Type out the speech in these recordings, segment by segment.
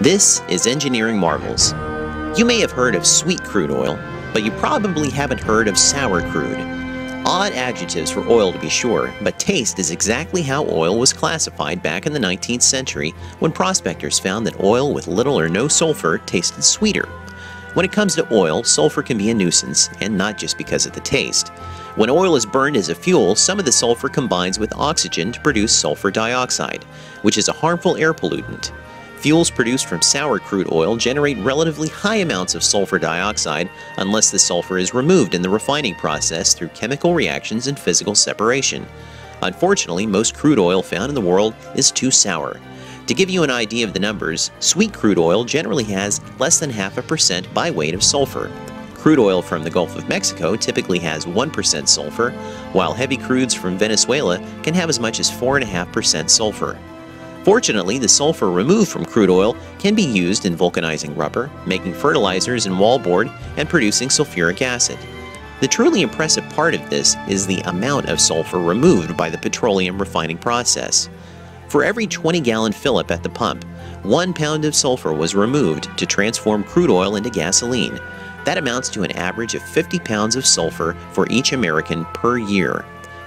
This is Engineering Marvels. You may have heard of sweet crude oil, but you probably haven't heard of sour crude. Odd adjectives for oil to be sure, but taste is exactly how oil was classified back in the 19th century when prospectors found that oil with little or no sulfur tasted sweeter. When it comes to oil, sulfur can be a nuisance, and not just because of the taste. When oil is burned as a fuel, some of the sulfur combines with oxygen to produce sulfur dioxide, which is a harmful air pollutant. Fuels produced from sour crude oil generate relatively high amounts of sulfur dioxide unless the sulfur is removed in the refining process through chemical reactions and physical separation. Unfortunately, most crude oil found in the world is too sour. To give you an idea of the numbers, sweet crude oil generally has less than 0.5% by weight of sulfur. Crude oil from the Gulf of Mexico typically has 1% sulfur, while heavy crudes from Venezuela can have as much as 4.5% sulfur. Fortunately, the sulfur removed from crude oil can be used in vulcanizing rubber, making fertilizers and wallboard, and producing sulfuric acid. The truly impressive part of this is the amount of sulfur removed by the petroleum refining process. For every 20-gallon fill-up at the pump, 1 pound of sulfur was removed to transform crude oil into gasoline. That amounts to an average of 50 pounds of sulfur for each American per year.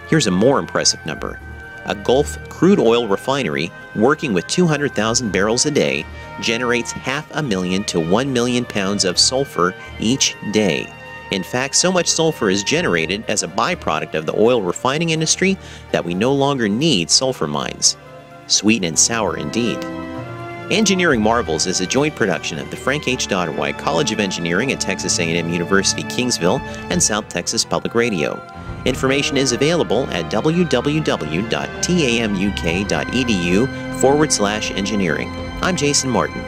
Here's a more impressive number. A Gulf crude oil refinery working with 200,000 barrels a day generates 500,000 to 1 million pounds of sulfur each day. In fact, so much sulfur is generated as a byproduct of the oil refining industry that we no longer need sulfur mines. Sweet and sour indeed. Engineering Marvels is a joint production of the Frank H. Dodderwhite College of Engineering at Texas A&M University, Kingsville, and South Texas Public Radio. Information is available at www.tamuk.edu/engineering. I'm Jason Martin.